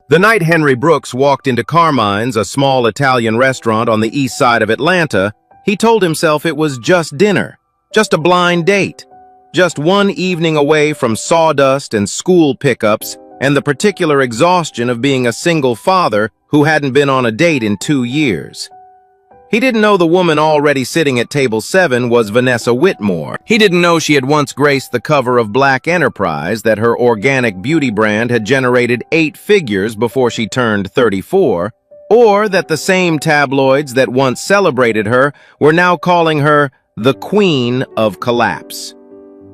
The night Henry Brooks walked into Carmine's, a small Italian restaurant on the east side of Atlanta, he told himself it was just dinner, just a blind date, just one evening away from sawdust and school pickups and the particular exhaustion of being a single father who hadn't been on a date in 2 years. He didn't know the woman already sitting at table 7 was Vanessa Whitmore. He didn't know she had once graced the cover of Black Enterprise, that her organic beauty brand had generated 8 figures before she turned 34, or that the same tabloids that once celebrated her were now calling her the Queen of Collapse.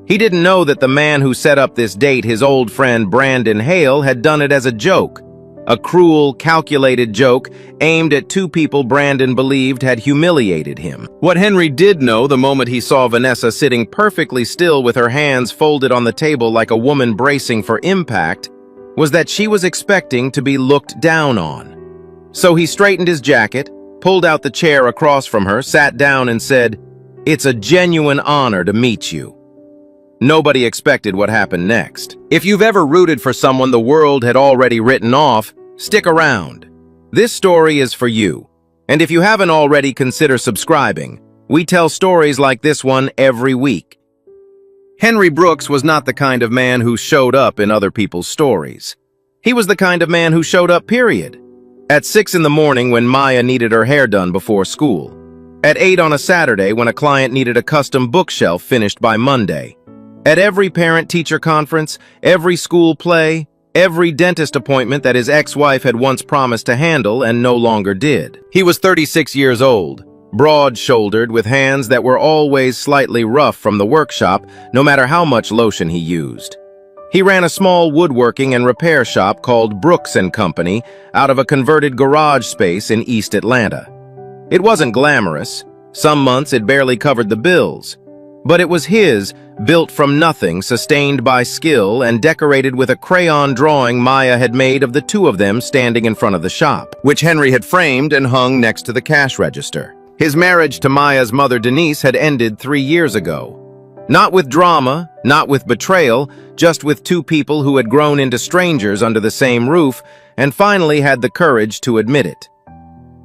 He didn't know that the man who set up this date, his old friend Brandon Hale, had done it as a joke. A cruel, calculated joke aimed at 2 people Brandon believed had humiliated him. What Henry did know the moment he saw Vanessa sitting perfectly still with her hands folded on the table like a woman bracing for impact was that she was expecting to be looked down on. So he straightened his jacket, pulled out the chair across from her, sat down and said, "It's a genuine honor to meet you." Nobody expected what happened next. If you've ever rooted for someone the world had already written off, stick around. This story is for you. And if you haven't already, consider subscribing. We tell stories like this one every week. Henry Brooks was not the kind of man who showed up in other people's stories. He was the kind of man who showed up, period. At 6 in the morning when Maya needed her hair done before school. At 8 on a Saturday when a client needed a custom bookshelf finished by Monday. At every parent-teacher conference, every school play, every dentist appointment that his ex-wife had once promised to handle and no longer did. He was 36 years old, broad-shouldered, with hands that were always slightly rough from the workshop, no matter how much lotion he used. He ran a small woodworking and repair shop called Brooks & Company out of a converted garage space in East Atlanta. It wasn't glamorous. Some months it barely covered the bills. But it was his, built from nothing, sustained by skill, and decorated with a crayon drawing Maya had made of the 2 of them standing in front of the shop, which Henry had framed and hung next to the cash register. His marriage to Maya's mother Denise had ended 3 years ago. Not with drama, not with betrayal, just with 2 people who had grown into strangers under the same roof and finally had the courage to admit it.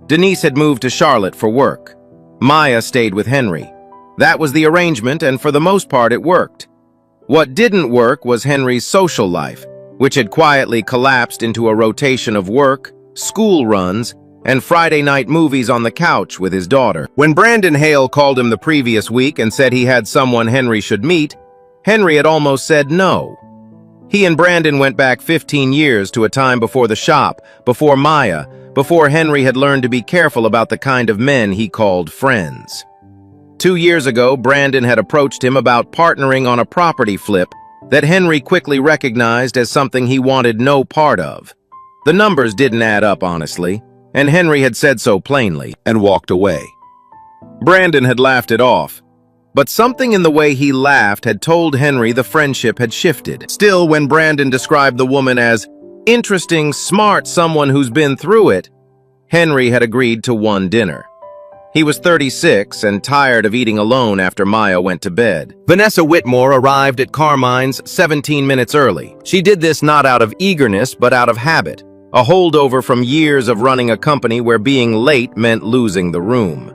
Denise had moved to Charlotte for work. Maya stayed with Henry. That was the arrangement, and for the most part it worked. What didn't work was Henry's social life, which had quietly collapsed into a rotation of work, school runs, and Friday night movies on the couch with his daughter. When Brandon Hale called him the previous week and said he had someone Henry should meet, Henry had almost said no. He and Brandon went back 15 years to a time before the shop, before Maya, before Henry had learned to be careful about the kind of men he called friends. 2 years ago, Brandon had approached him about partnering on a property flip that Henry quickly recognized as something he wanted no part of. The numbers didn't add up, honestly, and Henry had said so plainly and walked away. Brandon had laughed it off, but something in the way he laughed had told Henry the friendship had shifted. Still, when Brandon described the woman as interesting, smart, someone who's been through it, Henry had agreed to one dinner. He was 36 and tired of eating alone after Maya went to bed. Vanessa Whitmore arrived at Carmine's 17 minutes early. She did this not out of eagerness, but out of habit, a holdover from years of running a company where being late meant losing the room.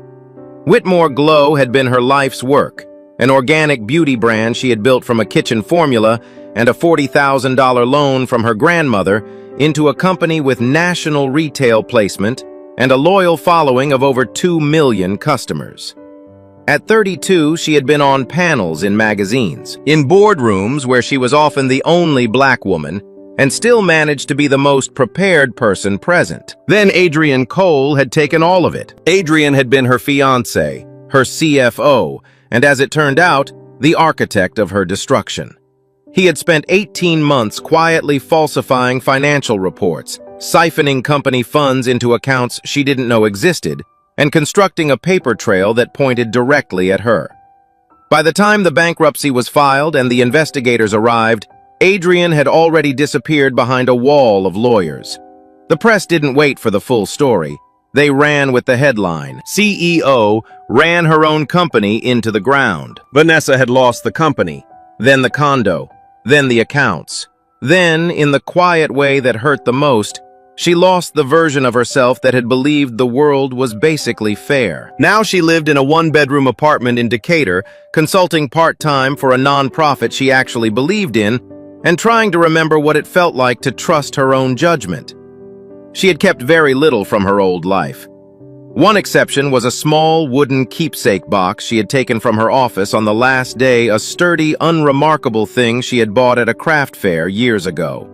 Whitmore Glow had been her life's work, an organic beauty brand she had built from a kitchen formula and a $40,000 loan from her grandmother into a company with national retail placement and a loyal following of over 2 million customers. At 32, she had been on panels in magazines, in boardrooms where she was often the only black woman, and still managed to be the most prepared person present. Then Adrian Cole had taken all of it. Adrian had been her fiancé, her CFO, and as it turned out, the architect of her destruction. He had spent 18 months quietly falsifying financial reports, siphoning company funds into accounts she didn't know existed, and constructing a paper trail that pointed directly at her. By the time the bankruptcy was filed and the investigators arrived, Adrian had already disappeared behind a wall of lawyers. The press didn't wait for the full story. They ran with the headline, "CEO ran her own company into the ground." Vanessa had lost the company, then the condo, then the accounts. Then, in the quiet way that hurt the most, She lost the version of herself that had believed the world was basically fair. Now she lived in a one-bedroom apartment in Decatur, consulting part-time for a non-profit she actually believed in, and trying to remember what it felt like to trust her own judgment. She had kept very little from her old life. One exception was a small wooden keepsake box she had taken from her office on the last day, a sturdy, unremarkable thing she had bought at a craft fair years ago.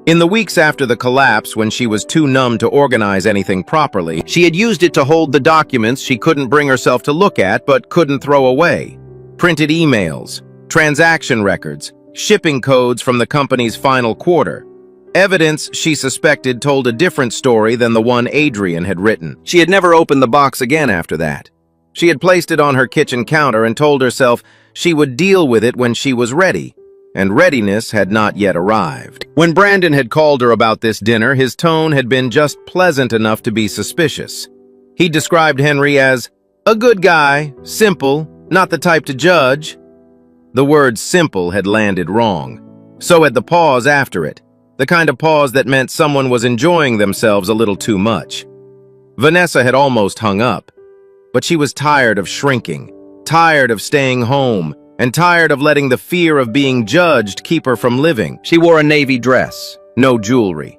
In the weeks after the collapse, when she was too numb to organize anything properly, she had used it to hold the documents she couldn't bring herself to look at but couldn't throw away. Printed emails, transaction records, shipping codes from the company's final quarter. Evidence she suspected told a different story than the one Adrian had written. She had never opened the box again after that. She had placed it on her kitchen counter and told herself she would deal with it when she was ready, and readiness had not yet arrived. When Brandon had called her about this dinner, his tone had been just pleasant enough to be suspicious. He described Henry as a good guy, simple, not the type to judge. The word simple had landed wrong. So had the pause after it. The kind of pause that meant someone was enjoying themselves a little too much. Vanessa had almost hung up, but she was tired of shrinking, tired of staying home, and tired of letting the fear of being judged keep her from living. She wore a navy dress, no jewelry.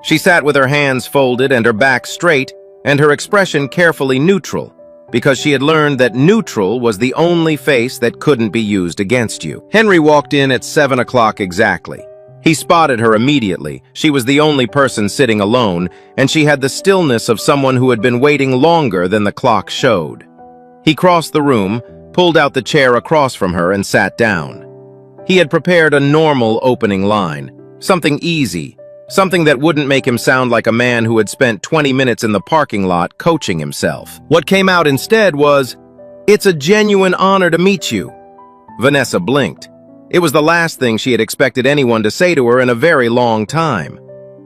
She sat with her hands folded and her back straight, and her expression carefully neutral, because she had learned that neutral was the only face that couldn't be used against you. Henry walked in at 7 o'clock exactly. He spotted her immediately. She was the only person sitting alone, and she had the stillness of someone who had been waiting longer than the clock showed. He crossed the room, pulled out the chair across from her, and sat down. He had prepared a normal opening line, something easy, something that wouldn't make him sound like a man who had spent 20 minutes in the parking lot coaching himself. What came out instead was, "It's a genuine honor to meet you." Vanessa blinked. It was the last thing she had expected anyone to say to her in a very long time.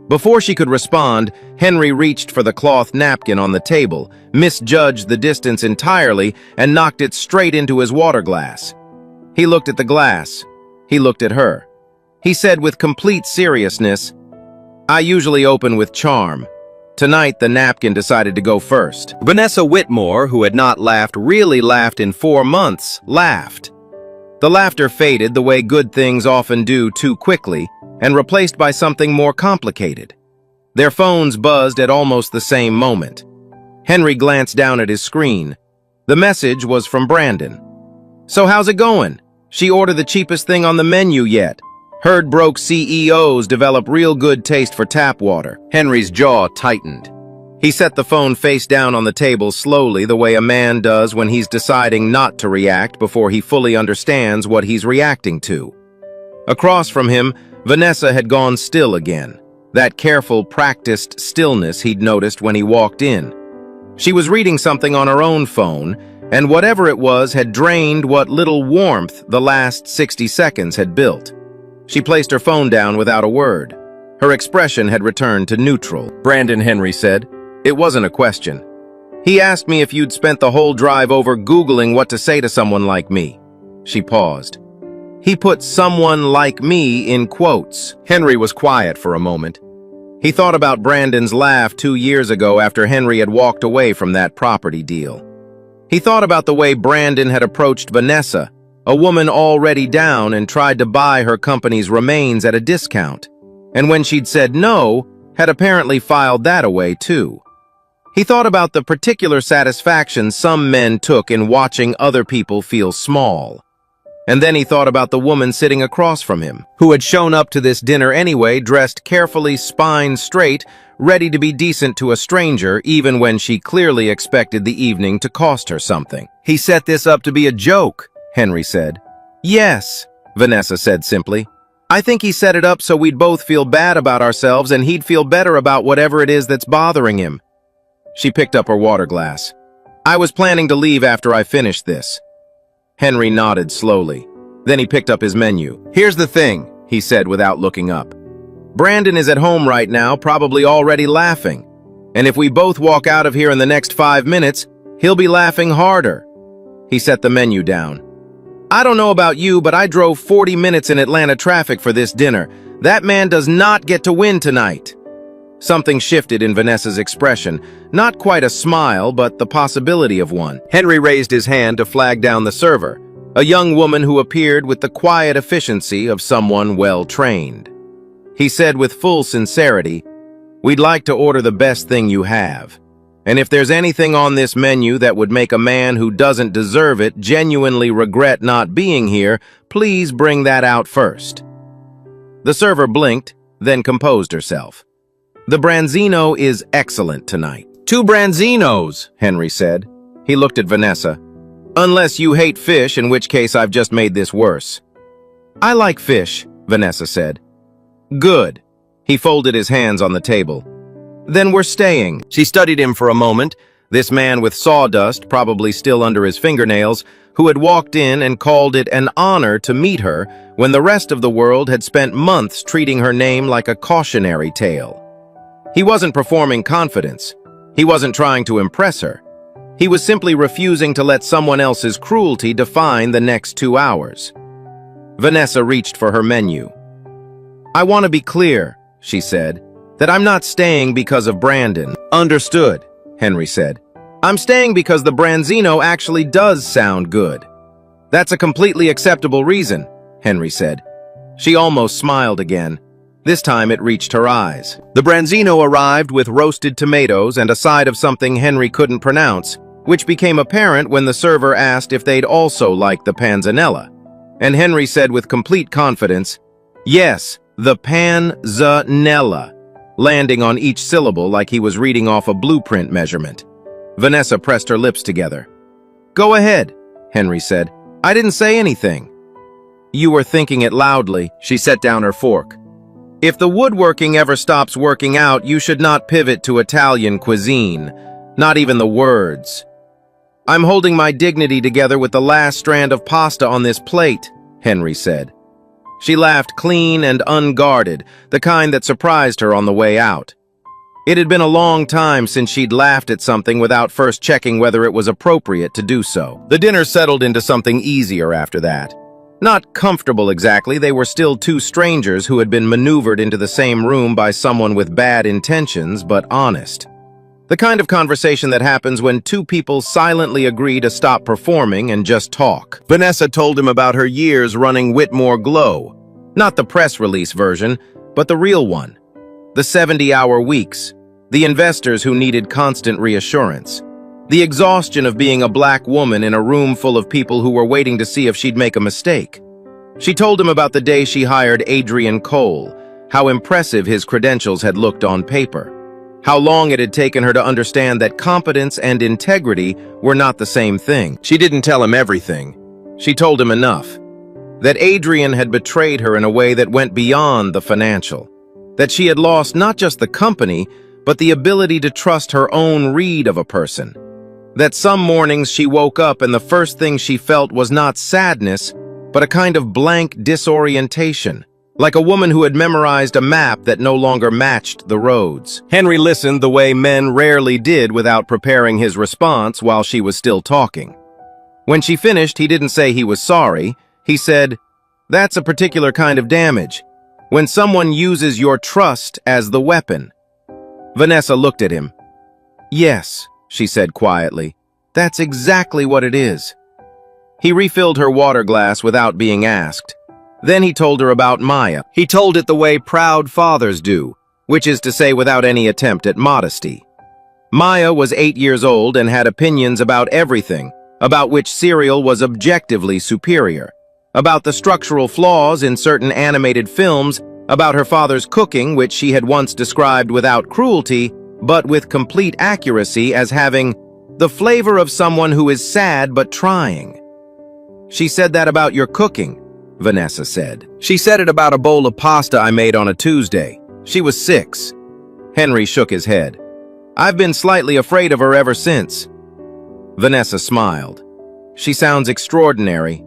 Before she could respond, Henry reached for the cloth napkin on the table, misjudged the distance entirely, and knocked it straight into his water glass. He looked at the glass. He looked at her. He said with complete seriousness, "I usually open with charm. Tonight, the napkin decided to go first." Vanessa Whitmore, who had not really laughed in 4 months, laughed. The laughter faded the way good things often do too quickly, and replaced by something more complicated. Their phones buzzed at almost the same moment. Henry glanced down at his screen. The message was from Brandon. "So how's it going? She ordered the cheapest thing on the menu yet. Heard broke CEOs develop real good taste for tap water." Henry's jaw tightened. He set the phone face down on the table slowly, the way a man does when he's deciding not to react before he fully understands what he's reacting to. Across from him, Vanessa had gone still again, that careful, practiced stillness he'd noticed when he walked in. She was reading something on her own phone, and whatever it was had drained what little warmth the last 60 seconds had built. She placed her phone down without a word. Her expression had returned to neutral. "Brandon," Henry said. It wasn't a question. "He asked me if you'd spent the whole drive over Googling what to say to someone like me." She paused. He put "someone like me" in quotes. Henry was quiet for a moment. He thought about Brandon's laugh 2 years ago after Henry had walked away from that property deal. He thought about the way Brandon had approached Vanessa, a woman already down, and tried to buy her company's remains at a discount. And when she'd said no, had apparently filed that away too. He thought about the particular satisfaction some men took in watching other people feel small. And then he thought about the woman sitting across from him, who had shown up to this dinner anyway, dressed carefully, spine straight, ready to be decent to a stranger, even when she clearly expected the evening to cost her something. "He set this up to be a joke," Henry said. "Yes," Vanessa said simply. "I think he set it up so we'd both feel bad about ourselves and he'd feel better about whatever it is that's bothering him." She picked up her water glass. "I was planning to leave after I finished this." Henry nodded slowly. Then he picked up his menu. "Here's the thing," he said without looking up. "Brandon is at home right now, probably already laughing. And if we both walk out of here in the next 5 minutes, he'll be laughing harder." He set the menu down. "I don't know about you, but I drove 40 minutes in Atlanta traffic for this dinner. That man does not get to win tonight." Something shifted in Vanessa's expression. Not quite a smile, but the possibility of one. Henry raised his hand to flag down the server, a young woman who appeared with the quiet efficiency of someone well-trained. He said with full sincerity, "We'd like to order the best thing you have. And if there's anything on this menu that would make a man who doesn't deserve it genuinely regret not being here, please bring that out first." The server blinked, then composed herself. "The branzino is excellent tonight." "2 branzinos," Henry said. He looked at Vanessa. "Unless you hate fish, in which case I've just made this worse." "I like fish," Vanessa said. "Good." He folded his hands on the table. "Then we're staying." She studied him for a moment, this man with sawdust probably still under his fingernails, who had walked in and called it an honor to meet her when the rest of the world had spent months treating her name like a cautionary tale. He wasn't performing confidence. He wasn't trying to impress her. He was simply refusing to let someone else's cruelty define the next 2 hours. Vanessa reached for her menu. "I want to be clear," she said, "that I'm not staying because of Brandon." "Understood," Henry said. "I'm staying because the branzino actually does sound good." "That's a completely acceptable reason," Henry said. She almost smiled again. This time it reached her eyes. The branzino arrived with roasted tomatoes and a side of something Henry couldn't pronounce, which became apparent when the server asked if they'd also like the panzanella. And Henry said with complete confidence, "Yes, the panzanella," landing on each syllable like he was reading off a blueprint measurement. Vanessa pressed her lips together. "Go ahead," Henry said. "I didn't say anything." "You were thinking it loudly." She set down her fork. "If the woodworking ever stops working out, you should not pivot to Italian cuisine. Not even the words." "I'm holding my dignity together with the last strand of pasta on this plate," Henry said. She laughed clean and unguarded, the kind that surprised her on the way out. It had been a long time since she'd laughed at something without first checking whether it was appropriate to do so. The dinner settled into something easier after that. Not comfortable exactly, they were still 2 strangers who had been maneuvered into the same room by someone with bad intentions, but honest. The kind of conversation that happens when 2 people silently agree to stop performing and just talk. Vanessa told him about her years running Whitmore Glow. Not the press release version, but the real one. The 70-hour weeks. The investors who needed constant reassurance. The exhaustion of being a black woman in a room full of people who were waiting to see if she'd make a mistake. She told him about the day she hired Adrian Cole, how impressive his credentials had looked on paper. How long it had taken her to understand that competence and integrity were not the same thing. She didn't tell him everything. She told him enough. That Adrian had betrayed her in a way that went beyond the financial. That she had lost not just the company, but the ability to trust her own read of a person. That some mornings she woke up and the first thing she felt was not sadness, but a kind of blank disorientation. Like a woman who had memorized a map that no longer matched the roads. Henry listened the way men rarely did without preparing his response while she was still talking. When she finished, he didn't say he was sorry. He said, "That's a particular kind of damage. When someone uses your trust as the weapon." Vanessa looked at him. "Yes," she said quietly. "That's exactly what it is." He refilled her water glass without being asked. Then he told her about Maya. He told it the way proud fathers do, which is to say without any attempt at modesty. Maya was 8 years old and had opinions about everything, about which cereal was objectively superior, about the structural flaws in certain animated films, about her father's cooking, which she had once described without cruelty, but with complete accuracy as having the flavor of someone who is sad but trying. "She said that about your cooking," Vanessa said. "She said it about a bowl of pasta I made on a Tuesday. She was 6. Henry shook his head. "I've been slightly afraid of her ever since." Vanessa smiled. "She sounds extraordinary."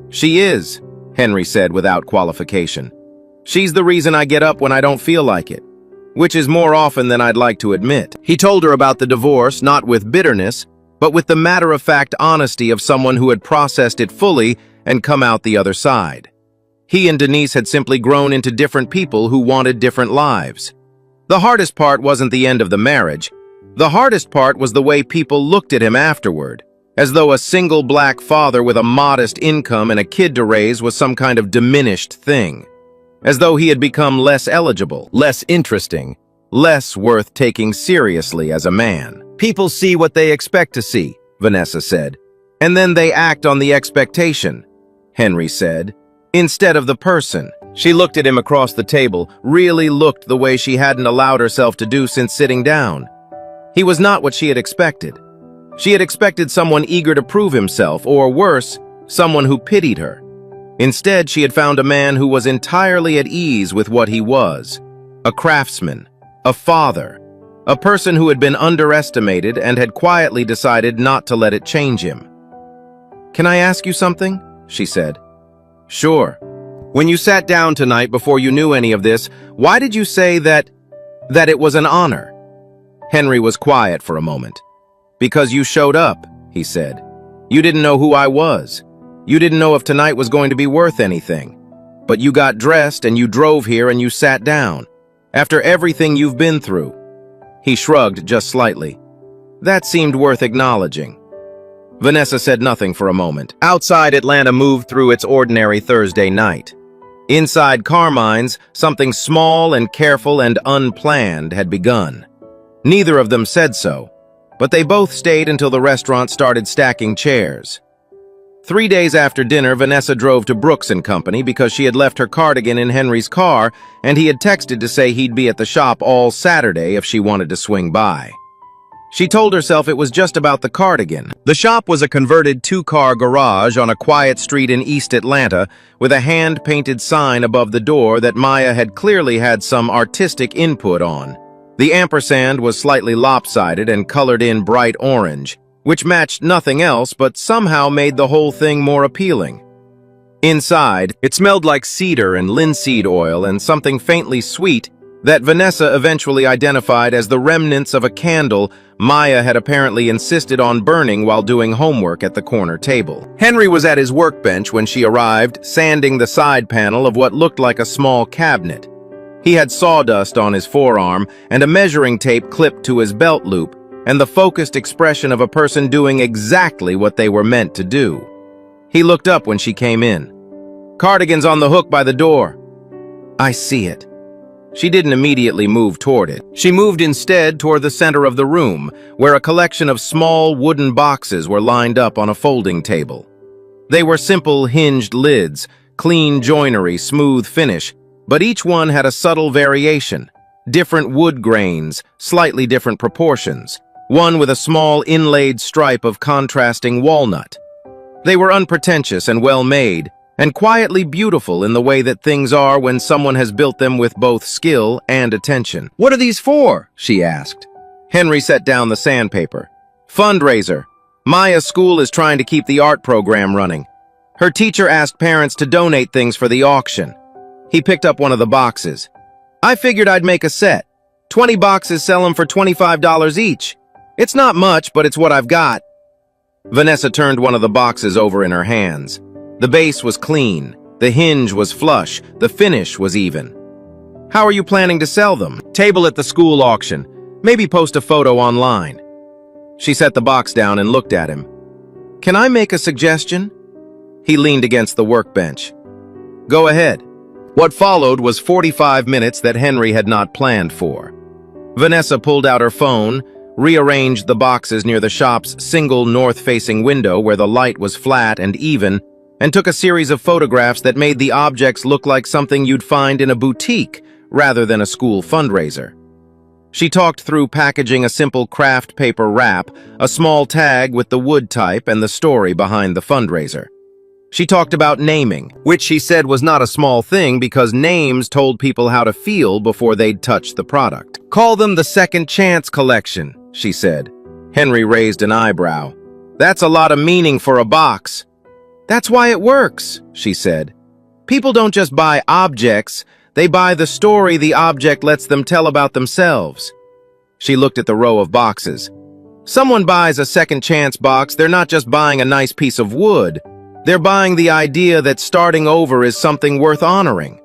"She is," Henry said without qualification. "She's the reason I get up when I don't feel like it, which is more often than I'd like to admit." He told her about the divorce, not with bitterness, but with the matter-of-fact honesty of someone who had processed it fully and come out the other side. He and Denise had simply grown into different people who wanted different lives. The hardest part wasn't the end of the marriage. The hardest part was the way people looked at him afterward, as though a single black father with a modest income and a kid to raise was some kind of diminished thing. As though he had become less eligible, less interesting, less worth taking seriously as a man. People see what they expect to see, Vanessa said. And then they act on the expectation, Henry said, instead of the person. She looked at him across the table, really looked the way she hadn't allowed herself to do since sitting down. He was not what she had expected. She had expected someone eager to prove himself, or worse, someone who pitied her. Instead, she had found a man who was entirely at ease with what he was. A craftsman, a father, a person who had been underestimated and had quietly decided not to let it change him. "Can I ask you something?" she said. "Sure. When you sat down tonight before you knew any of this, why did you say that it was an honor?" Henry was quiet for a moment. "Because you showed up," he said. "You didn't know who I was. You didn't know if tonight was going to be worth anything. But you got dressed and you drove here and you sat down. After everything you've been through." He shrugged just slightly. That seemed worth acknowledging. Vanessa said nothing for a moment. Outside, Atlanta moved through its ordinary Thursday night. Inside Carmine's, something small and careful and unplanned had begun. Neither of them said so, but they both stayed until the restaurant started stacking chairs. 3 days after dinner, Vanessa drove to Brooks & Company because she had left her cardigan in Henry's car, and he had texted to say he'd be at the shop all Saturday if she wanted to swing by. She told herself it was just about the cardigan. The shop was a converted 2-car garage on a quiet street in East Atlanta with a hand-painted sign above the door that Maya had clearly had some artistic input on. The ampersand was slightly lopsided and colored in bright orange, which matched nothing else but somehow made the whole thing more appealing. Inside, it smelled like cedar and linseed oil and something faintly sweet that Vanessa eventually identified as the remnants of a candle Maya had apparently insisted on burning while doing homework at the corner table. Henry was at his workbench when she arrived, sanding the side panel of what looked like a small cabinet. He had sawdust on his forearm and a measuring tape clipped to his belt loop, and the focused expression of a person doing exactly what they were meant to do. He looked up when she came in. "Cardigan's on the hook by the door." "I see it." She didn't immediately move toward it. She moved instead toward the center of the room, where a collection of small wooden boxes were lined up on a folding table. They were simple hinged lids, clean joinery, smooth finish, but each one had a subtle variation. Different wood grains, slightly different proportions. One with a small inlaid stripe of contrasting walnut. They were unpretentious and well-made, and quietly beautiful in the way that things are when someone has built them with both skill and attention. "What are these for?" she asked. Henry set down the sandpaper. "Fundraiser. Maya's school is trying to keep the art program running. Her teacher asked parents to donate things for the auction." He picked up one of the boxes. "I figured I'd make a set. 20 boxes, sell them for $25 each. It's not much, but it's what I've got." Vanessa turned one of the boxes over in her hands. The base was clean, the hinge was flush, the finish was even. "How are you planning to sell them?" "Table at the school auction. Maybe post a photo online." She set the box down and looked at him. "Can I make a suggestion?" He leaned against the workbench. "Go ahead." What followed was 45 minutes that Henry had not planned for. Vanessa pulled out her phone, rearranged the boxes near the shop's single north-facing window where the light was flat and even, and took a series of photographs that made the objects look like something you'd find in a boutique rather than a school fundraiser. She talked through packaging a simple craft paper wrap, a small tag with the wood type and the story behind the fundraiser. She talked about naming, which she said was not a small thing because names told people how to feel before they'd touch the product. "Call them the Second Chance Collection," she said. Henry raised an eyebrow. "That's a lot of meaning for a box." "That's why it works," she said. "People don't just buy objects, they buy the story the object lets them tell about themselves." She looked at the row of boxes. Someone buys a second chance box, they're not just buying a nice piece of wood. They're buying the idea that starting over is something worth honoring.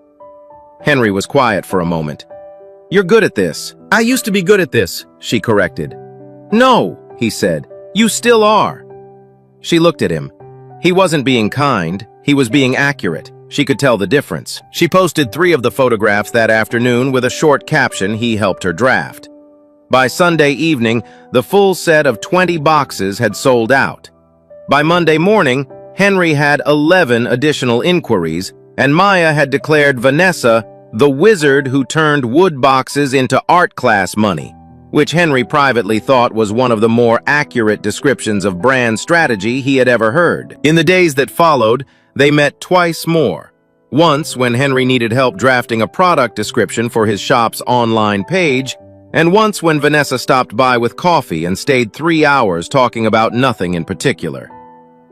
Henry was quiet for a moment. You're good at this. I used to be good at this, she corrected. No, he said. You still are. She looked at him. He wasn't being kind, he was being accurate. She could tell the difference. She posted 3 of the photographs that afternoon with a short caption he helped her draft. By Sunday evening, the full set of 20 boxes had sold out. By Monday morning, Henry had 11 additional inquiries, and Maya had declared Vanessa the wizard who turned wood boxes into art class money, which Henry privately thought was one of the more accurate descriptions of brand strategy he had ever heard. In the days that followed, they met twice more. Once when Henry needed help drafting a product description for his shop's online page, and once when Vanessa stopped by with coffee and stayed 3 hours talking about nothing in particular.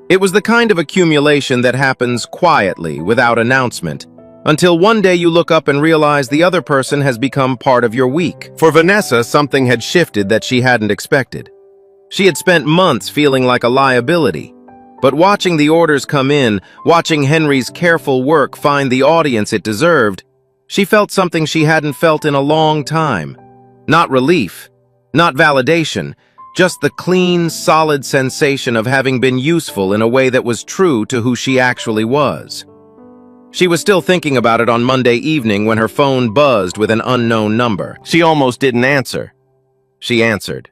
It was the kind of accumulation that happens quietly, without announcement, until one day you look up and realize the other person has become part of your week. For Vanessa, something had shifted that she hadn't expected. She had spent months feeling like a liability, but watching the orders come in, watching Henry's careful work find the audience it deserved, she felt something she hadn't felt in a long time. Not relief, not validation, just the clean, solid sensation of having been useful in a way that was true to who she actually was. She was still thinking about it on Monday evening when her phone buzzed with an unknown number. She almost didn't answer. She answered.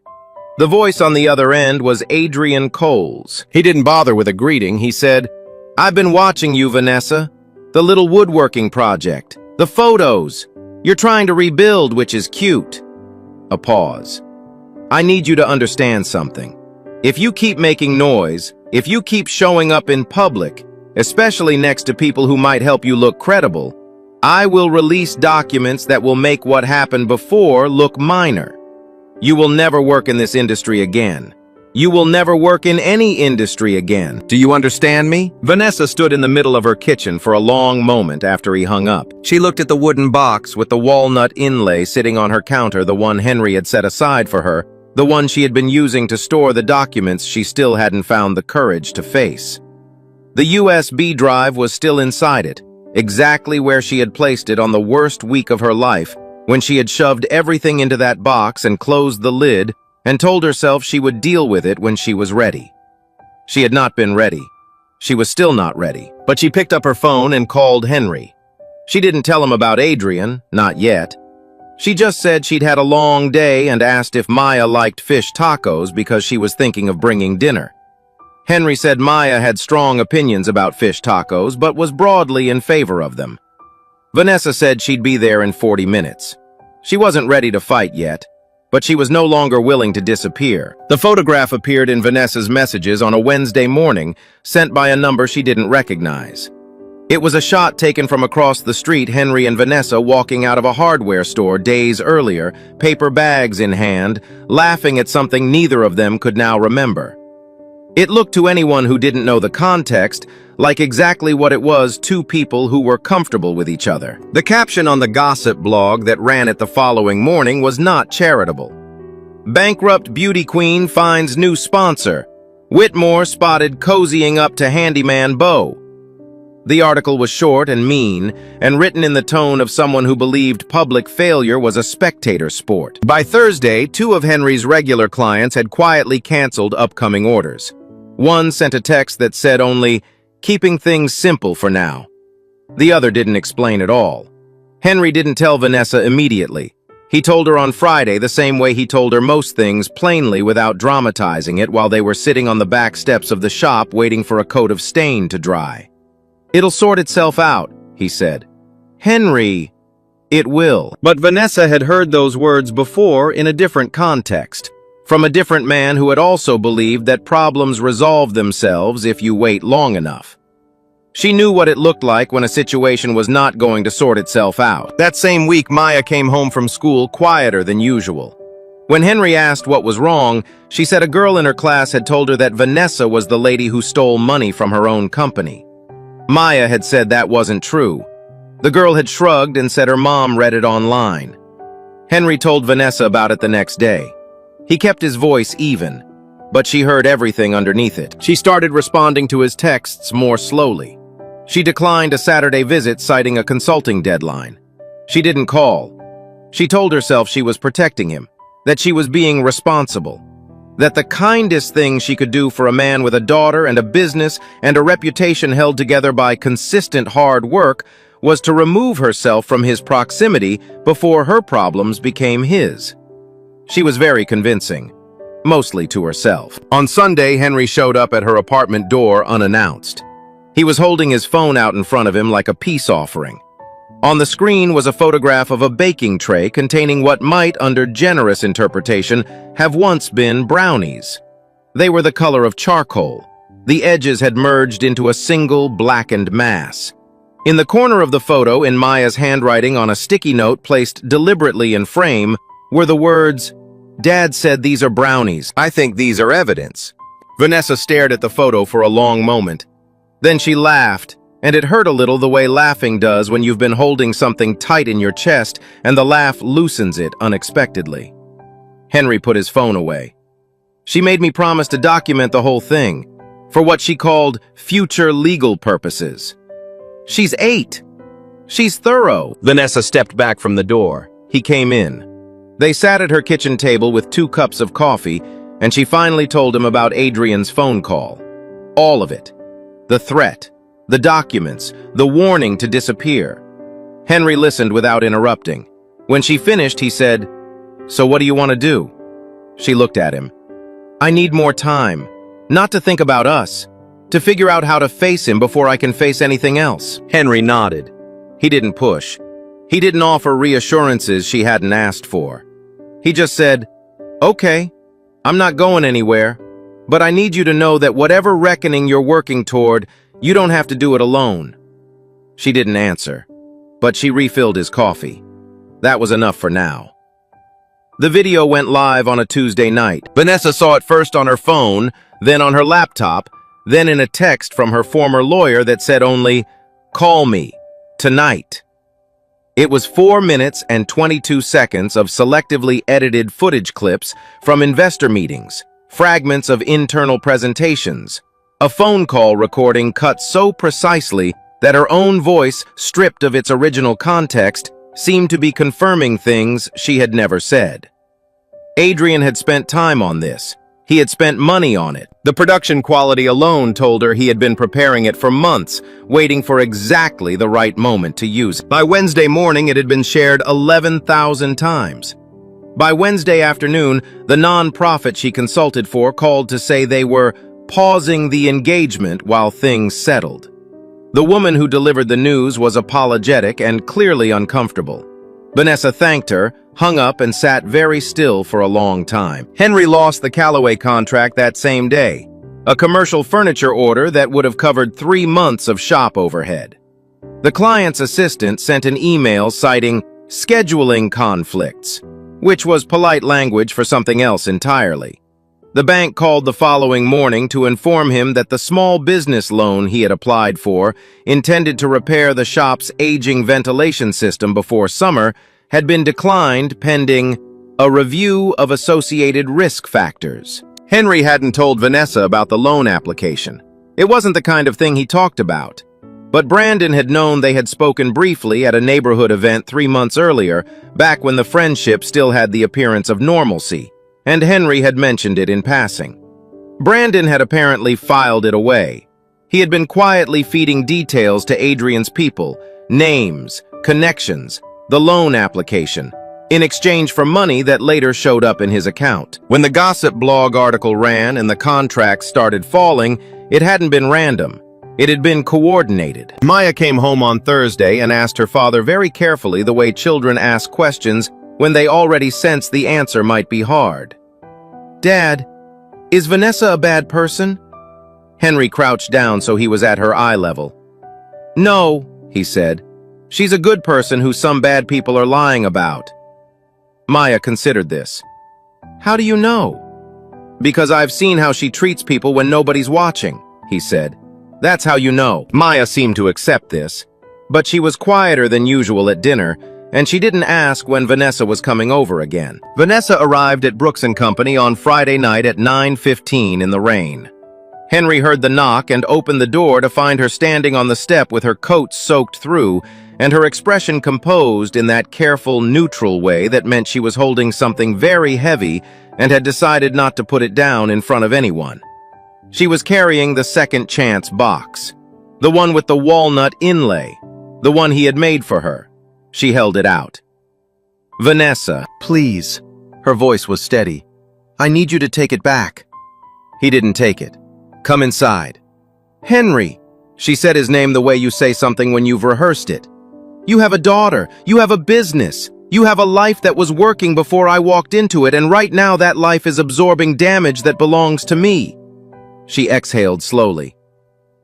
The voice on the other end was Adrian Coles. He didn't bother with a greeting. He said, "I've been watching you, Vanessa. The little woodworking project. The photos. You're trying to rebuild, which is cute." A pause. "I need you to understand something. If you keep making noise, if you keep showing up in public, especially next to people who might help you look credible, I will release documents that will make what happened before look minor. You will never work in this industry again. You will never work in any industry again. Do you understand me?" Vanessa stood in the middle of her kitchen for a long moment after he hung up. She looked at the wooden box with the walnut inlay sitting on her counter, the one Henry had set aside for her, the one she had been using to store the documents she still hadn't found the courage to face. The USB drive was still inside it, exactly where she had placed it on the worst week of her life, when she had shoved everything into that box and closed the lid and told herself she would deal with it when she was ready. She had not been ready. She was still not ready, but she picked up her phone and called Henry. She didn't tell him about Adrian, not yet. She just said she'd had a long day and asked if Maya liked fish tacos because she was thinking of bringing dinner. Henry said Maya had strong opinions about fish tacos, but was broadly in favor of them. Vanessa said she'd be there in 40 minutes. She wasn't ready to fight yet, but she was no longer willing to disappear. The photograph appeared in Vanessa's messages on a Wednesday morning, sent by a number she didn't recognize. It was a shot taken from across the street, Henry and Vanessa walking out of a hardware store days earlier, paper bags in hand, laughing at something neither of them could now remember. It looked to anyone who didn't know the context like exactly what it was, two people who were comfortable with each other. The caption on the gossip blog that ran it the following morning was not charitable. Bankrupt beauty queen finds new sponsor. Whitmore spotted cozying up to handyman Bo. The article was short and mean, and written in the tone of someone who believed public failure was a spectator sport. By Thursday, 2 of Henry's regular clients had quietly canceled upcoming orders. One sent a text that said only, "Keeping things simple for now." The other didn't explain at all. Henry didn't tell Vanessa immediately. He told her on Friday the same way he told her most things, plainly without dramatizing it, while they were sitting on the back steps of the shop waiting for a coat of stain to dry. "It'll sort itself out," he said. "Henry, it will." But Vanessa had heard those words before in a different context, from a different man who had also believed that problems resolve themselves if you wait long enough. She knew what it looked like when a situation was not going to sort itself out. That same week, Maya came home from school quieter than usual. When Henry asked what was wrong, she said a girl in her class had told her that Vanessa was the lady who stole money from her own company. Maya had said that wasn't true. The girl had shrugged and said her mom read it online. Henry told Vanessa about it the next day. He kept his voice even, but she heard everything underneath it. She started responding to his texts more slowly. She declined a Saturday visit, citing a consulting deadline. She didn't call. She told herself she was protecting him, that she was being responsible, that the kindest thing she could do for a man with a daughter and a business and a reputation held together by consistent hard work was to remove herself from his proximity before her problems became his. She was very convincing, mostly to herself. On Sunday, Henry showed up at her apartment door unannounced. He was holding his phone out in front of him like a peace offering. On the screen was a photograph of a baking tray containing what might, under generous interpretation, have once been brownies. They were the color of charcoal. The edges had merged into a single blackened mass. In the corner of the photo, in Maya's handwriting on a sticky note placed deliberately in frame, were the words, "Dad said these are brownies. I think these are evidence." Vanessa stared at the photo for a long moment. Then she laughed, and it hurt a little the way laughing does when you've been holding something tight in your chest and the laugh loosens it unexpectedly. Henry put his phone away. "She made me promise to document the whole thing, for what she called future legal purposes. She's 8. She's thorough." Vanessa stepped back from the door. He came in. They sat at her kitchen table with 2 cups of coffee, and she finally told him about Adrian's phone call. All of it. The threat, the documents, the warning to disappear. Henry listened without interrupting. When she finished, he said, "So what do you want to do?" She looked at him. "I need more time, not to think about us, to figure out how to face him before I can face anything else." Henry nodded. He didn't push. He didn't offer reassurances she hadn't asked for. He just said, "Okay, I'm not going anywhere, but I need you to know that whatever reckoning you're working toward, you don't have to do it alone." She didn't answer, but she refilled his coffee. That was enough for now. The video went live on a Tuesday night. Vanessa saw it first on her phone, then on her laptop, then in a text from her former lawyer that said only, "Call me, tonight." It was 4 minutes and 22 seconds of selectively edited footage clips from investor meetings, fragments of internal presentations, a phone call recording cut so precisely that her own voice, stripped of its original context, seemed to be confirming things she had never said. Adrian had spent time on this. He had spent money on it. The production quality alone told her he had been preparing it for months, waiting for exactly the right moment to use it. By Wednesday morning, it had been shared 11,000 times. By Wednesday afternoon, the non-profit she consulted for called to say they were pausing the engagement while things settled. The woman who delivered the news was apologetic and clearly uncomfortable. Vanessa thanked her, hung up, and sat very still for a long time. Henry lost the Callaway contract that same day, a commercial furniture order that would have covered 3 months of shop overhead. The client's assistant sent an email citing scheduling conflicts, which was polite language for something else entirely. The bank called the following morning to inform him that the small business loan he had applied for, intended to repair the shop's aging ventilation system before summer, had been declined pending a review of associated risk factors. Henry hadn't told Vanessa about the loan application. It wasn't the kind of thing he talked about. But Brandon had known they had spoken briefly at a neighborhood event 3 months earlier, back when the friendship still had the appearance of normalcy, and Henry had mentioned it in passing. Brandon had apparently filed it away. He had been quietly feeding details to Adrian's people, names, connections, the loan application, in exchange for money that later showed up in his account. When the gossip blog article ran and the contracts started falling, it hadn't been random. It had been coordinated. Maya came home on Thursday and asked her father very carefully the way children ask questions when they already sense the answer might be hard. "Dad, is Vanessa a bad person?" Henry crouched down so he was at her eye level. "No," he said. "She's a good person who some bad people are lying about." Maya considered this. "How do you know?" "Because I've seen how she treats people when nobody's watching," he said. "That's how you know." Maya seemed to accept this, but she was quieter than usual at dinner, and she didn't ask when Vanessa was coming over again. Vanessa arrived at Brooks & Company on Friday night at 9:15 in the rain. Henry heard the knock and opened the door to find her standing on the step with her coat soaked through and her expression composed in that careful, neutral way that meant she was holding something very heavy and had decided not to put it down in front of anyone. She was carrying the second chance box, the one with the walnut inlay, the one he had made for her. She held it out. "Vanessa, please." Her voice was steady. "I need you to take it back." He didn't take it. "Come inside." "Henry." She said his name the way you say something when you've rehearsed it. "You have a daughter. You have a business. You have a life that was working before I walked into it, and right now that life is absorbing damage that belongs to me." She exhaled slowly.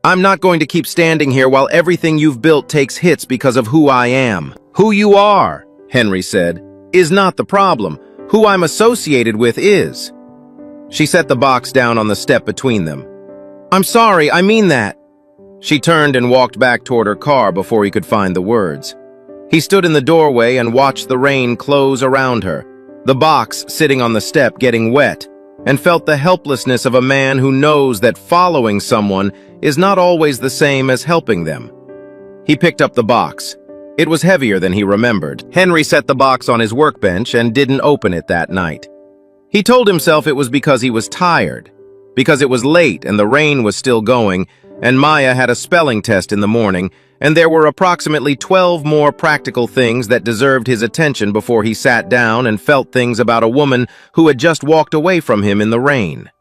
"I'm not going to keep standing here while everything you've built takes hits because of who I am." "Who you are," Henry said, "is not the problem. Who I'm associated with is." She set the box down on the step between them. "I'm sorry, I mean that." She turned and walked back toward her car before he could find the words. He stood in the doorway and watched the rain close around her, the box sitting on the step getting wet, and felt the helplessness of a man who knows that following someone is not always the same as helping them. He picked up the box. It was heavier than he remembered. Henry set the box on his workbench and didn't open it that night. He told himself it was because he was tired, because it was late and the rain was still going, and Maya had a spelling test in the morning, and there were approximately 12 more practical things that deserved his attention before he sat down and felt things about a woman who had just walked away from him in the rain.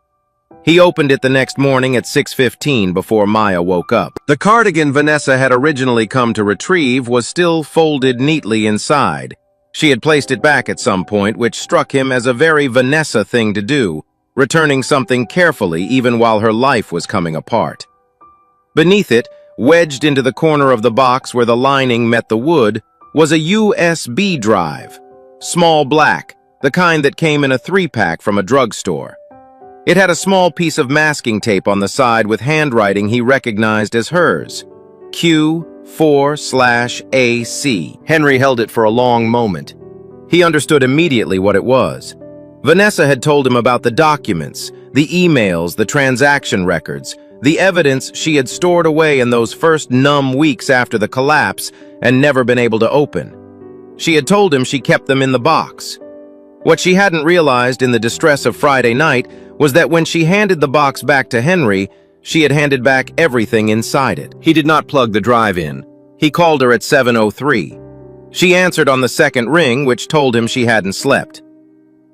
He opened it the next morning at 6:15 before Maya woke up. The cardigan Vanessa had originally come to retrieve was still folded neatly inside. She had placed it back at some point, which struck him as a very Vanessa thing to do, returning something carefully even while her life was coming apart. Beneath it, wedged into the corner of the box where the lining met the wood, was a USB drive, small black, the kind that came in a 3-pack from a drugstore. It had a small piece of masking tape on the side with handwriting he recognized as hers, Q4/AC. Henry held it for a long moment. He understood immediately what it was. Vanessa had told him about the documents, the emails, the transaction records, the evidence she had stored away in those first numb weeks after the collapse and never been able to open. She had told him she kept them in the box. What she hadn't realized in the distress of Friday night was that when she handed the box back to Henry, she had handed back everything inside it. He did not plug the drive in. He called her at 7:03. She answered on the second ring, which told him she hadn't slept.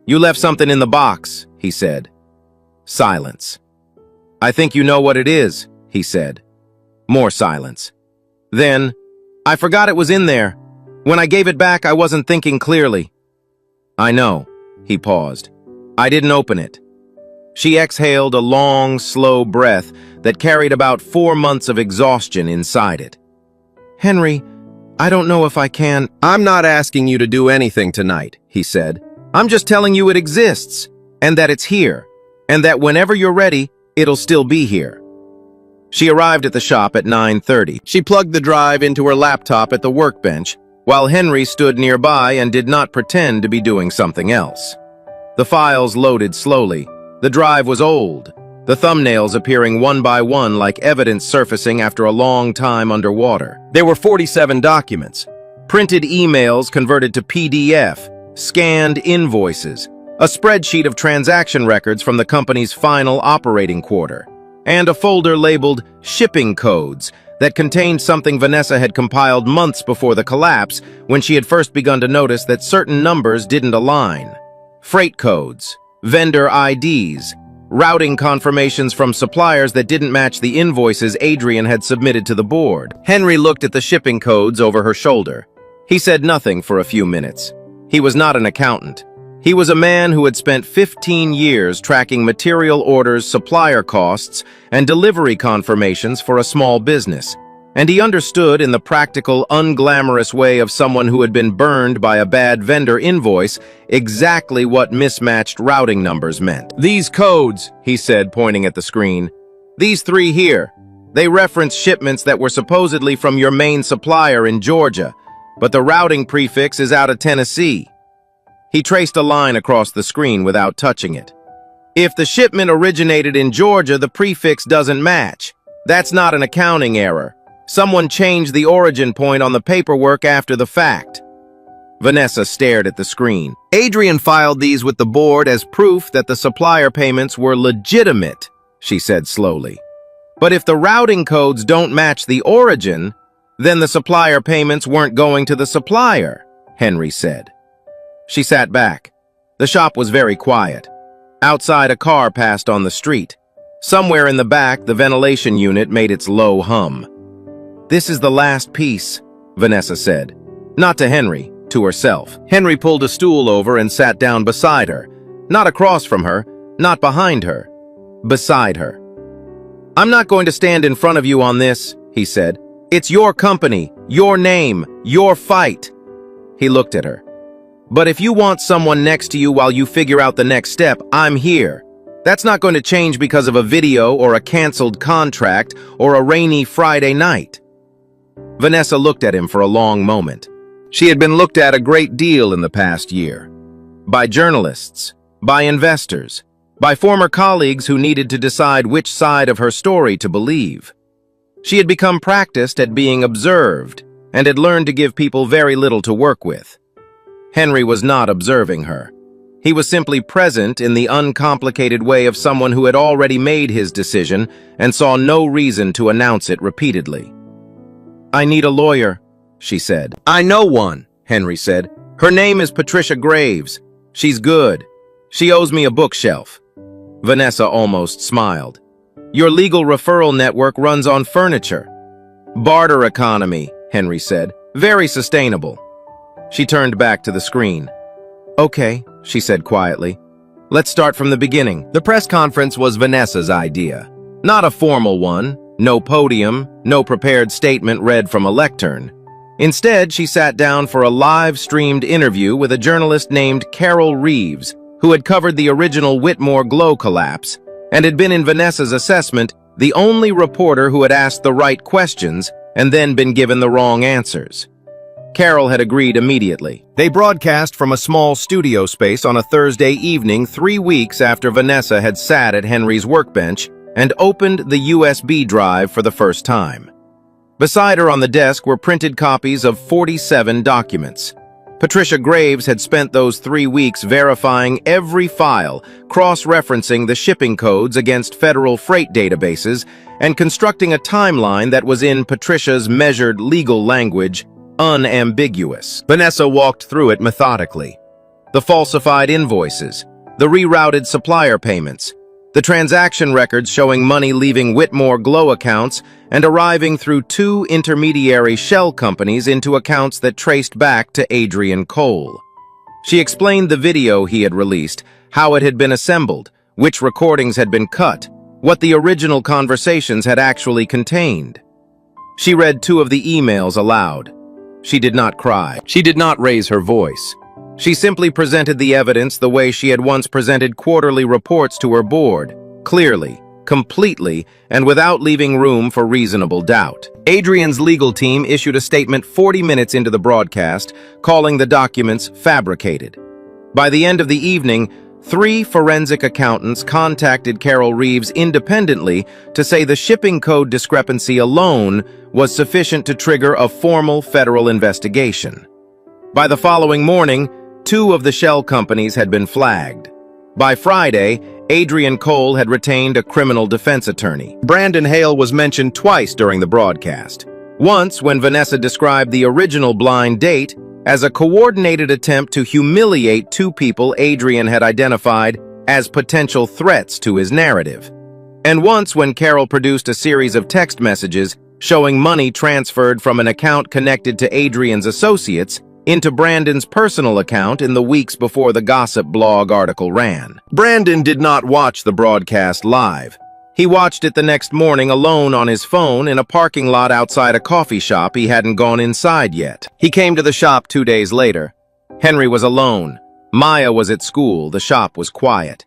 "You left something in the box," he said. Silence. "I think you know what it is," he said. More silence. Then, "I forgot it was in there. When I gave it back, I wasn't thinking clearly." "I know," he paused. "I didn't open it." She exhaled a long, slow breath that carried about 4 months of exhaustion inside it. "Henry, I don't know if I can." "I'm not asking you to do anything tonight," he said. "I'm just telling you it exists, and that it's here, and that whenever you're ready, it'll still be here." She arrived at the shop at 9:30. She plugged the drive into her laptop at the workbench, while Henry stood nearby and did not pretend to be doing something else. The files loaded slowly. The drive was old, the thumbnails appearing one by one like evidence surfacing after a long time underwater. There were 47 documents, printed emails converted to PDF, scanned invoices, a spreadsheet of transaction records from the company's final operating quarter, and a folder labeled Shipping Codes that contained something Vanessa had compiled months before the collapse when she had first begun to notice that certain numbers didn't align. Freight codes, vendor IDs, routing confirmations from suppliers that didn't match the invoices Adrian had submitted to the board. Henry looked at the shipping codes over her shoulder. He said nothing for a few minutes. He was not an accountant. He was a man who had spent 15 years tracking material orders, supplier costs, and delivery confirmations for a small business. And he understood in the practical, unglamorous way of someone who had been burned by a bad vendor invoice exactly what mismatched routing numbers meant. "These codes," he said, pointing at the screen, "these 3 here, they reference shipments that were supposedly from your main supplier in Georgia, but the routing prefix is out of Tennessee." He traced a line across the screen without touching it. If the shipment originated in Georgia, the prefix doesn't match. That's not an accounting error. Someone changed the origin point on the paperwork after the fact. Vanessa stared at the screen. Adrian filed these with the board as proof that the supplier payments were legitimate, she said slowly. But if the routing codes don't match the origin, then the supplier payments weren't going to the supplier, Henry said. She sat back. The shop was very quiet. Outside, a car passed on the street. Somewhere in the back, the ventilation unit made its low hum. "This is the last piece," Vanessa said. Not to Henry, to herself. Henry pulled a stool over and sat down beside her. Not across from her, not behind her. Beside her. "I'm not going to stand in front of you on this," he said. "It's your company, your name, your fight." He looked at her. "But if you want someone next to you while you figure out the next step, I'm here. That's not going to change because of a video or a canceled contract or a rainy Friday night." Vanessa looked at him for a long moment. She had been looked at a great deal in the past year. By journalists, by investors, by former colleagues who needed to decide which side of her story to believe. She had become practiced at being observed and had learned to give people very little to work with. Henry was not observing her. He was simply present in the uncomplicated way of someone who had already made his decision and saw no reason to announce it repeatedly. "I need a lawyer," she said. "I know one," Henry said. "Her name is Patricia Graves. She's good. She owes me a bookshelf." Vanessa almost smiled. "Your legal referral network runs on furniture." "Barter economy," Henry said. "Very sustainable." She turned back to the screen. "Okay," she said quietly. "Let's start from the beginning." The press conference was Vanessa's idea. Not a formal one, no podium, no prepared statement read from a lectern. Instead, she sat down for a live-streamed interview with a journalist named Carol Reeves, who had covered the original Whitmore Glow collapse and had been, in Vanessa's assessment, the only reporter who had asked the right questions and then been given the wrong answers. Carol had agreed immediately. They broadcast from a small studio space on a Thursday evening 3 weeks after Vanessa had sat at Henry's workbench and opened the USB drive for the first time. Beside her on the desk were printed copies of 47 documents. Patricia Graves had spent those 3 weeks verifying every file, cross-referencing the shipping codes against federal freight databases, and constructing a timeline that was, in Patricia's measured legal language, unambiguous. Vanessa walked through it methodically. The falsified invoices, the rerouted supplier payments, the transaction records showing money leaving Whitmore Glow accounts and arriving through 2 intermediary shell companies into accounts that traced back to Adrian Cole. She explained the video he had released, how it had been assembled, which recordings had been cut, what the original conversations had actually contained. She read 2 of the emails aloud. She did not cry. She did not raise her voice. She simply presented the evidence the way she had once presented quarterly reports to her board, clearly, completely, and without leaving room for reasonable doubt. Adrian's legal team issued a statement 40 minutes into the broadcast, calling the documents fabricated. By the end of the evening, 3 forensic accountants contacted Carol Reeves independently to say the shipping code discrepancy alone was sufficient to trigger a formal federal investigation. By the following morning, 2 of the shell companies had been flagged. By Friday, Adrian Cole had retained a criminal defense attorney. Brandon Hale was mentioned twice during the broadcast. Once when Vanessa described the original blind date as a coordinated attempt to humiliate 2 people Adrian had identified as potential threats to his narrative. And once when Carol produced a series of text messages showing money transferred from an account connected to Adrian's associates into Brandon's personal account in the weeks before the gossip blog article ran. Brandon did not watch the broadcast live. He watched it the next morning alone on his phone in a parking lot outside a coffee shop he hadn't gone inside yet. He came to the shop 2 days later. Henry was alone. Maya was at school. The shop was quiet.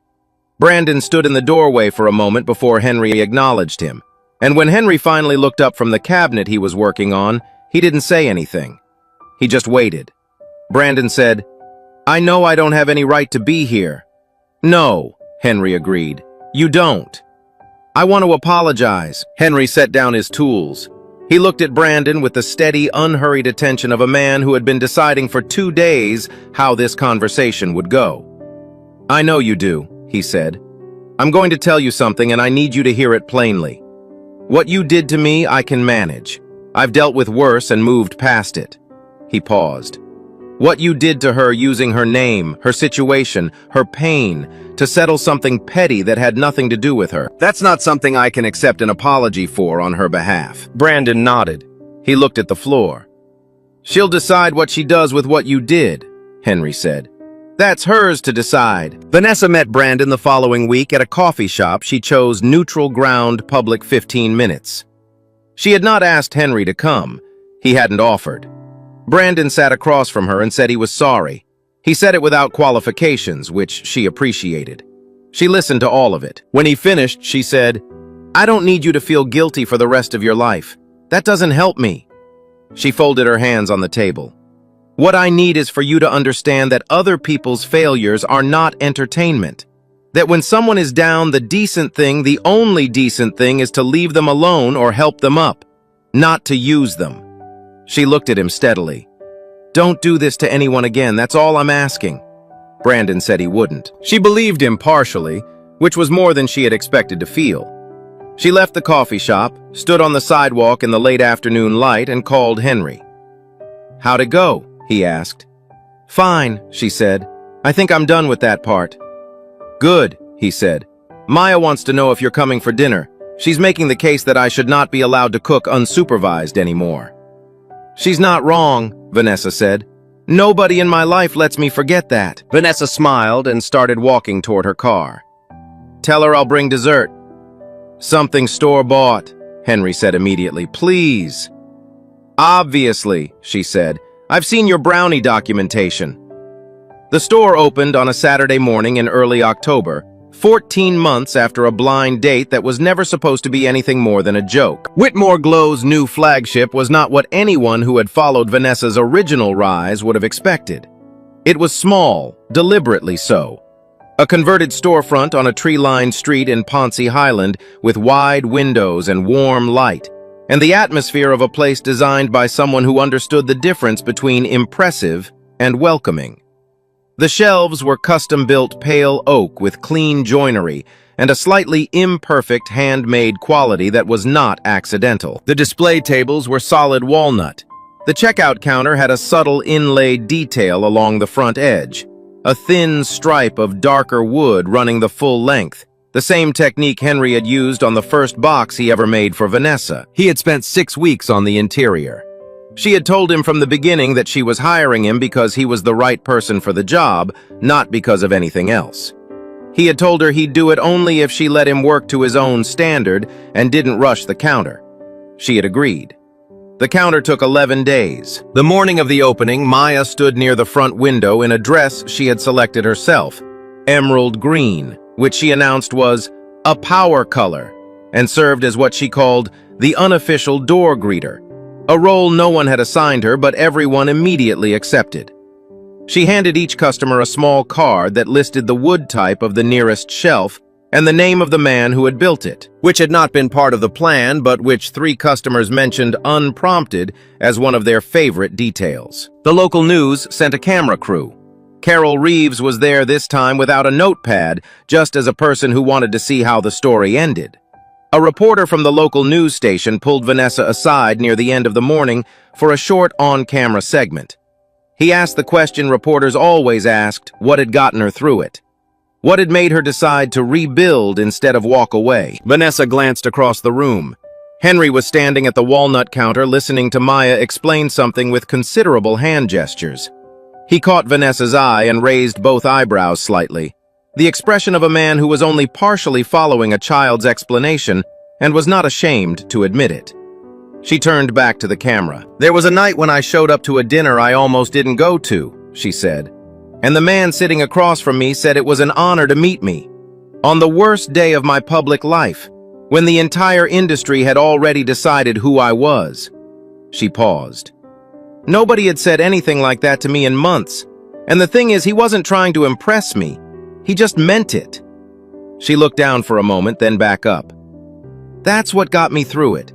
Brandon stood in the doorway for a moment before Henry acknowledged him. And when Henry finally looked up from the cabinet he was working on, he didn't say anything. He just waited. Brandon said, "I know I don't have any right to be here." "No," Henry agreed. You don't. I want to apologize. Henry set down his tools. He looked at Brandon with the steady, unhurried attention of a man who had been deciding for 2 days how this conversation would go. I know you do, he said. I'm going to tell you something and I need you to hear it plainly. What you did to me, I can manage. I've dealt with worse and moved past it. He paused. What you did to her using her name, her situation, her pain, to settle something petty that had nothing to do with her. That's not something I can accept an apology for on her behalf. Brandon nodded. He looked at the floor. She'll decide what she does with what you did, Henry said. That's hers to decide. Vanessa met Brandon the following week at a coffee shop she chose neutral ground public 15 minutes. She had not asked Henry to come. He hadn't offered. Brandon sat across from her and said he was sorry. He said it without qualifications, which she appreciated. She listened to all of it. When he finished, she said, I don't need you to feel guilty for the rest of your life. That doesn't help me. She folded her hands on the table. What I need is for you to understand that other people's failures are not entertainment. That when someone is down, the decent thing, the only decent thing, is to leave them alone or help them up, not to use them. She looked at him steadily. Don't do this to anyone again, that's all I'm asking. Brandon said he wouldn't. She believed him partially, which was more than she had expected to feel. She left the coffee shop, stood on the sidewalk in the late afternoon light, and called Henry. How'd it go? He asked. Fine, she said. I think I'm done with that part. Good, he said. Maya wants to know if you're coming for dinner. She's making the case that I should not be allowed to cook unsupervised anymore. She's not wrong, Vanessa said. Nobody in my life lets me forget that. Vanessa smiled and started walking toward her car. Tell her I'll bring dessert. Something store-bought, Henry said immediately. Please. Obviously, she said. I've seen your brownie documentation. The store opened on a Saturday morning in early October, 14 months after a blind date that was never supposed to be anything more than a joke. Whitmore Glow's new flagship was not what anyone who had followed Vanessa's original rise would have expected. It was small, deliberately so. A converted storefront on a tree-lined street in Ponce Highland with wide windows and warm light, and the atmosphere of a place designed by someone who understood the difference between impressive and welcoming. The shelves were custom-built pale oak with clean joinery and a slightly imperfect handmade quality that was not accidental. The display tables were solid walnut. The checkout counter had a subtle inlaid detail along the front edge, a thin stripe of darker wood running the full length, the same technique Henry had used on the first box he ever made for Vanessa. He had spent 6 weeks on the interior. She had told him from the beginning that she was hiring him because he was the right person for the job, not because of anything else. He had told her he'd do it only if she let him work to his own standard and didn't rush the counter. She had agreed. The counter took 11 days. The morning of the opening, Maya stood near the front window in a dress she had selected herself, emerald green, which she announced was a power color, and served as what she called the unofficial door greeter, a role no one had assigned her but everyone immediately accepted. She handed each customer a small card that listed the wood type of the nearest shelf and the name of the man who had built it, which had not been part of the plan but which 3 customers mentioned unprompted as one of their favorite details. The local news sent a camera crew. Carol Reeves was there this time without a notepad, just as a person who wanted to see how the story ended. A reporter from the local news station pulled Vanessa aside near the end of the morning for a short on-camera segment. He asked the question reporters always asked, what had gotten her through it? What had made her decide to rebuild instead of walk away? Vanessa glanced across the room. Henry was standing at the walnut counter listening to Maya explain something with considerable hand gestures. He caught Vanessa's eye and raised both eyebrows slightly, the expression of a man who was only partially following a child's explanation and was not ashamed to admit it. She turned back to the camera. There was a night when I showed up to a dinner I almost didn't go to, she said, and the man sitting across from me said it was an honor to meet me. On the worst day of my public life, when the entire industry had already decided who I was. She paused. Nobody had said anything like that to me in months, and the thing is, he wasn't trying to impress me. He just meant it. She looked down for a moment, then back up. That's what got me through it.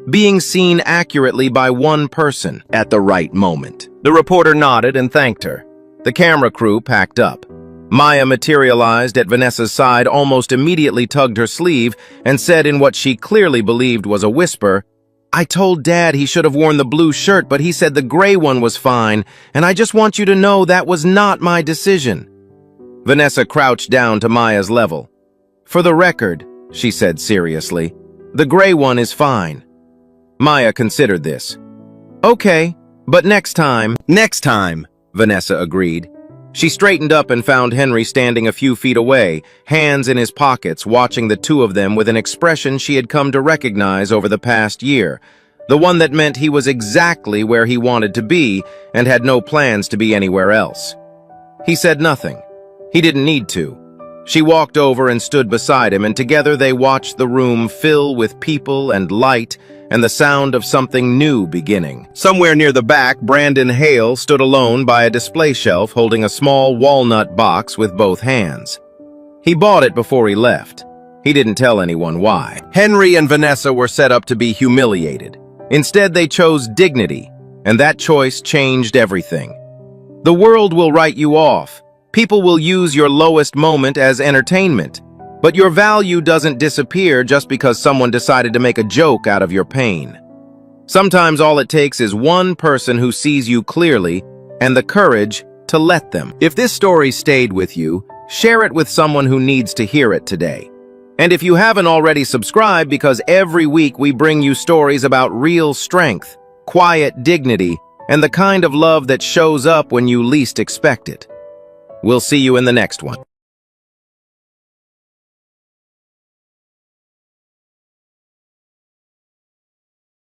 Being seen accurately by one person at the right moment. The reporter nodded and thanked her. The camera crew packed up. Maya materialized at Vanessa's side, almost immediately tugged her sleeve, and said in what she clearly believed was a whisper, "I told Dad he should have worn the blue shirt, but he said the gray one was fine, and I just want you to know that was not my decision." Vanessa crouched down to Maya's level. "For the record," she said seriously, "the gray one is fine." Maya considered this. "Okay, but next time." "Next time," Vanessa agreed. She straightened up and found Henry standing a few feet away, hands in his pockets, watching the two of them with an expression she had come to recognize over the past year, the one that meant he was exactly where he wanted to be and had no plans to be anywhere else. He said nothing. He didn't need to. She walked over and stood beside him, and together they watched the room fill with people and light and the sound of something new beginning. Somewhere near the back, Brandon Hale stood alone by a display shelf holding a small walnut box with both hands. He bought it before he left. He didn't tell anyone why. Henry and Vanessa were set up to be humiliated. Instead, they chose dignity, and that choice changed everything. The world will write you off. People will use your lowest moment as entertainment. But your value doesn't disappear just because someone decided to make a joke out of your pain. Sometimes all it takes is one person who sees you clearly and the courage to let them. If this story stayed with you, share it with someone who needs to hear it today. And if you haven't already, subscribe, because every week we bring you stories about real strength, quiet dignity, and the kind of love that shows up when you least expect it. We'll see you in the next one.